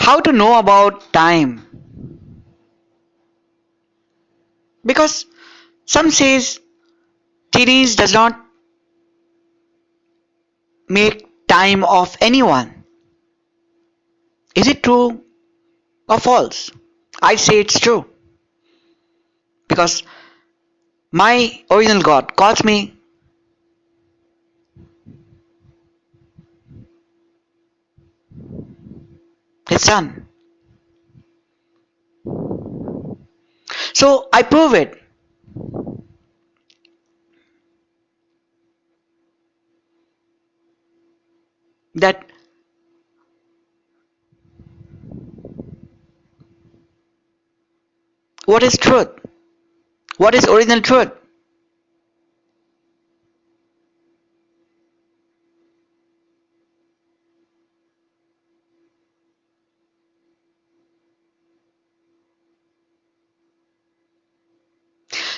How to know about time? Because some says genies does not make time of anyone. Is it true or false? I say it's true because my original God calls me his son. So I prove it that what is truth? What is original truth?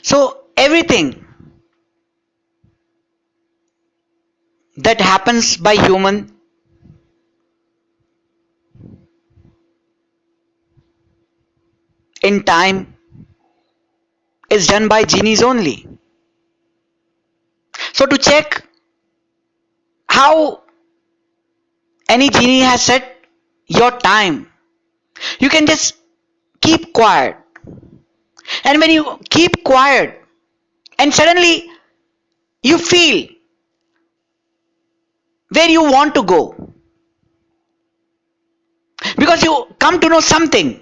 So everything that happens by human in time is done by genies only. So to check how any genie has set your time, you can just keep quiet. And when you keep quiet and suddenly you feel where you want to go because you come to know something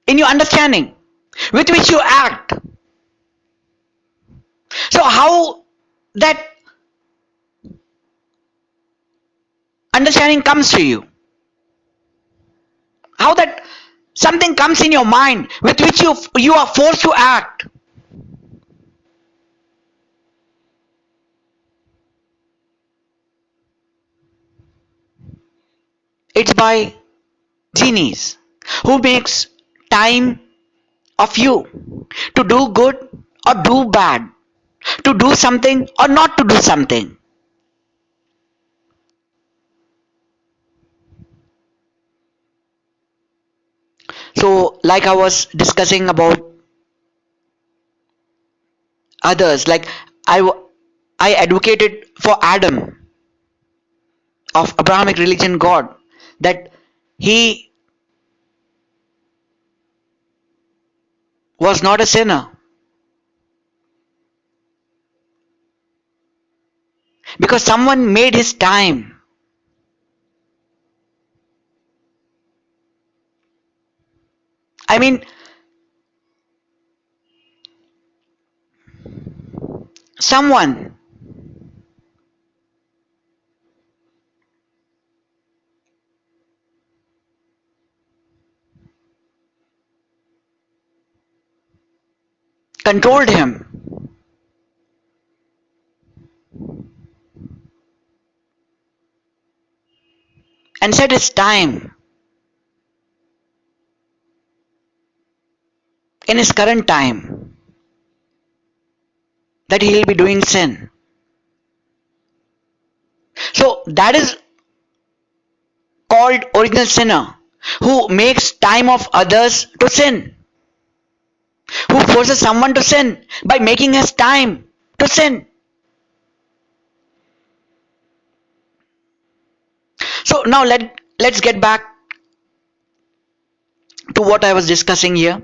in your understanding with which you act. So how that understanding comes to you, how that something comes in your mind with which you are forced to act. It's by genies who makes time of you to do good or do bad, to do something or not to do something. So like I was discussing about others, like i I advocated for Adam of Abrahamic religion God, that he was not a sinner because someone made his time. I mean, someone controlled him and set his time in his current time that he will be doing sin. So that is called original sinner, who makes time of others to sin, who forces someone to sin by making his time to sin. So now let's get back to what I was discussing here.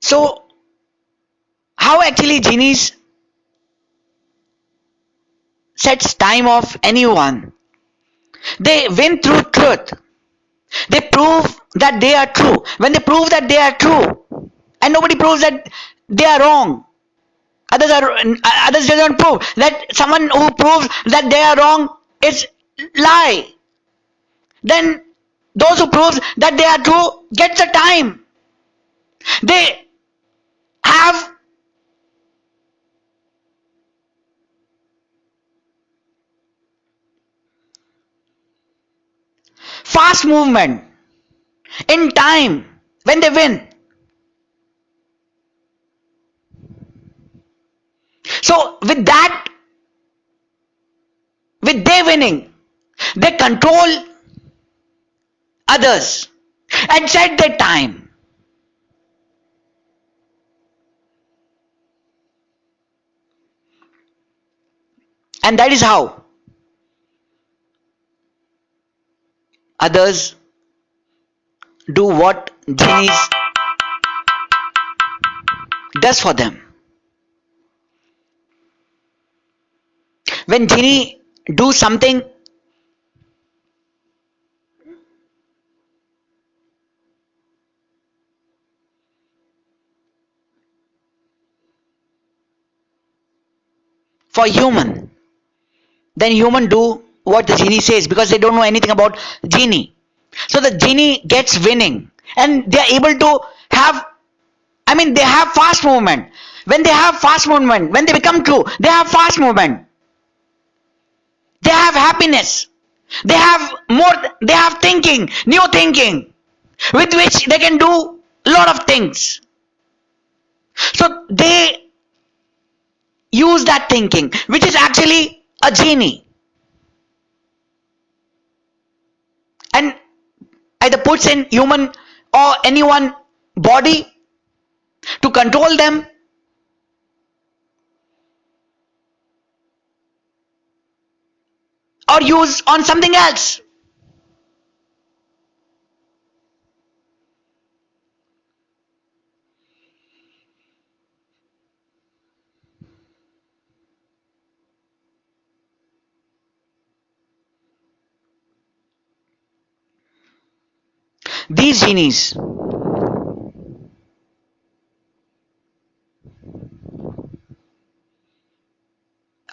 So how actually genies sets time of anyone? They win through truth. They prove that they are true. When they prove that they are true, and nobody proves that they are wrong, others do not prove that someone who proves that they are wrong is lie. Then those who prove that they are true get the time. They have fast movement in time when they win. So with that, with their winning, they control others and set their time. And that is how others do what genies does for them. When genie do something for human, then human do what the genie says because they don't know anything about genie. So the genie gets winning and they are able to have, I mean, they have fast movement. When they have fast movement, when they become true, they have fast movement. They have happiness. They have more, they have thinking, new thinking, with which they can do a lot of things. So they use that thinking, which is actually a genie, and either puts in human or anyone body to control them or use on something else. These genies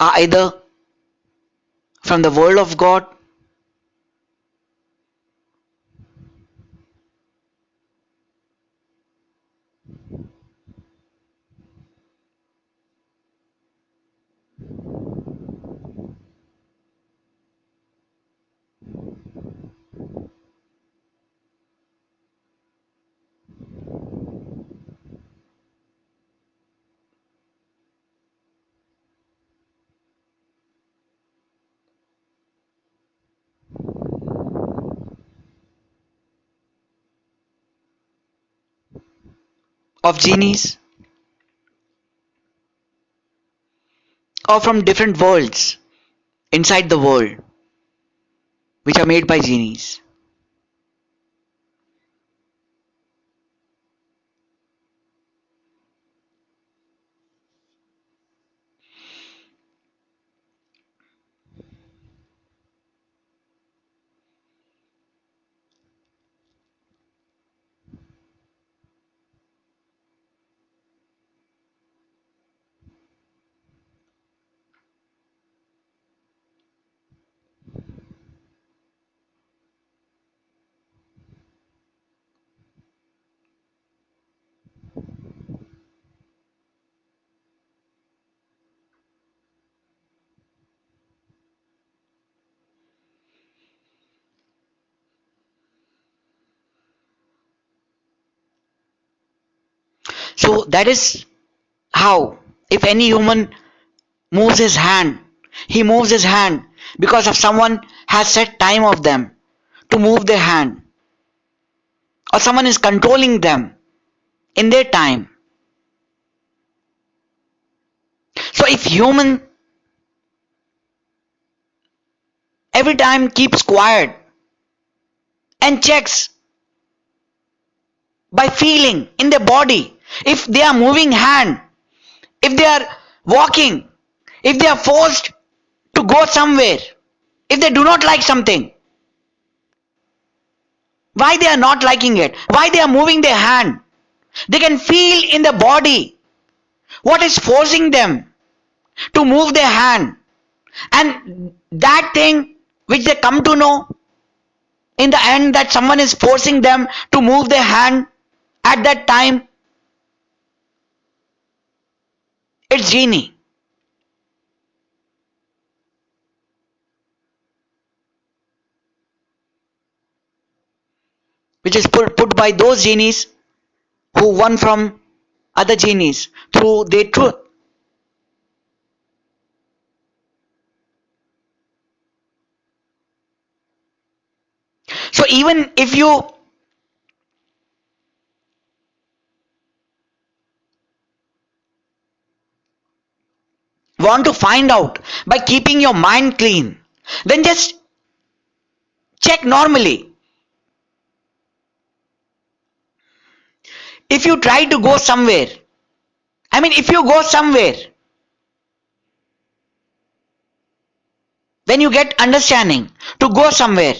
are either from the world of God of genies or from different worlds inside the world which are made by genies. So that is how, if any human moves his hand, he moves his hand because of someone has set time of them to move their hand, or someone is controlling them in their time. So if human every time keeps quiet and checks by feeling in their body, if they are moving hand, if they are walking, if they are forced to go somewhere, if they do not like something, why they are not liking it, why they are moving their hand, they can feel in the body what is forcing them to move their hand, and that thing which they come to know in the end, that someone is forcing them to move their hand at that time, it's genie, which is put by those genies who won from other genies through their truth. even if you want to find out by keeping your mind clean, then just check normally. If you try to go somewhere, if you go somewhere, when you get understanding to go somewhere,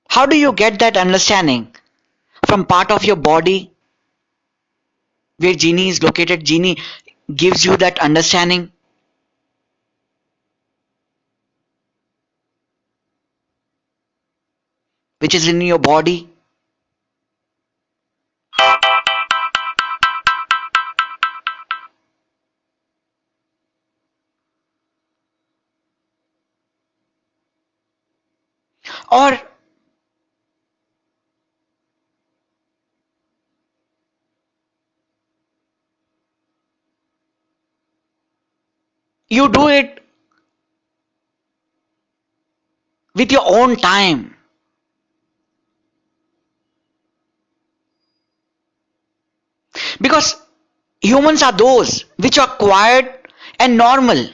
how do you get that understanding? From part of your body where genie is located, genie gives you that understanding, which is in your body. Or you do it with your own time, because humans are those which are quiet and normal.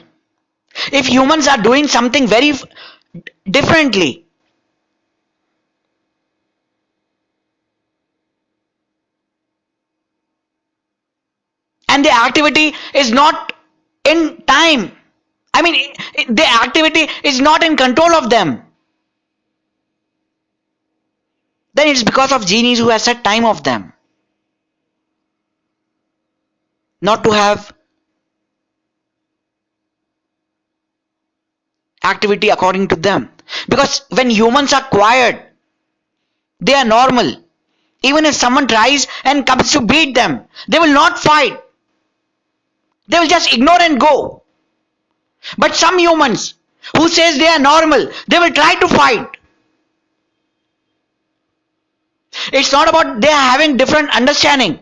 If humans are doing something very differently, and the activity is not in time, the activity is not in control of them, then it's because of genies who has set time of them not to have activity according to them. Because when humans are quiet, they are normal. Even if someone tries and comes to beat them, they will not fight. They will just ignore and go. But some humans who says they are normal, they will try to fight. It's not about they are having different understanding.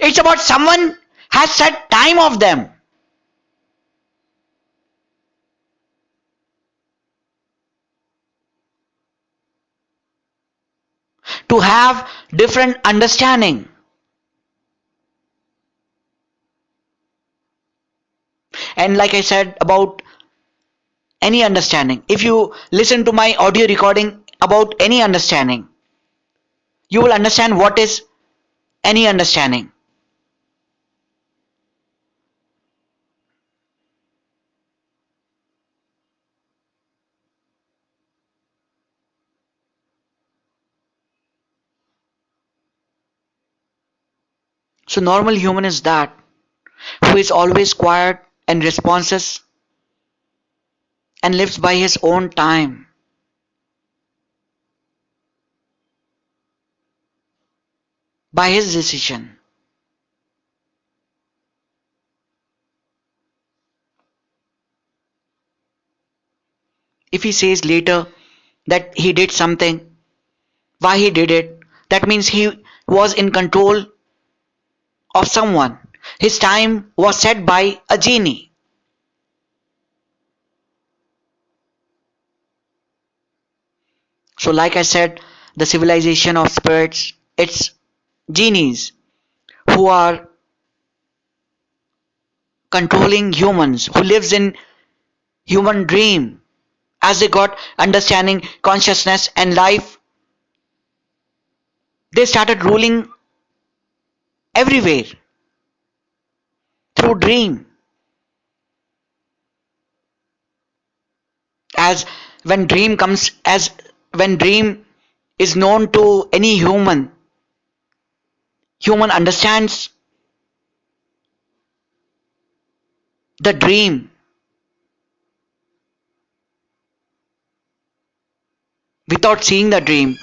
It's about someone has set time of them to have different understanding. And like I said about any understanding, if you listen to my audio recording about any understanding, you will understand what is any understanding. So normal human is that who is always quiet and responses and lives by his own time, by his decision. If he says later that he did something, why he did it, that means he was in control of someone. His time was set by a genie. So like I said, the civilization of spirits, it's genies who are controlling humans, who lives in human dream. As they got understanding, consciousness and life, they started ruling everywhere through dream. As when dream comes, as when dream is known to any human, human understands the dream without seeing the dream,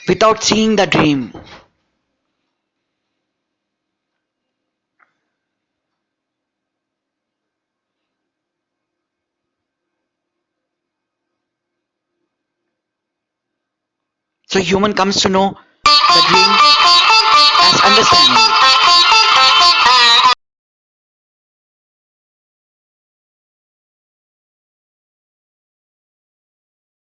without seeing the dream. So human comes to know the dream as understanding.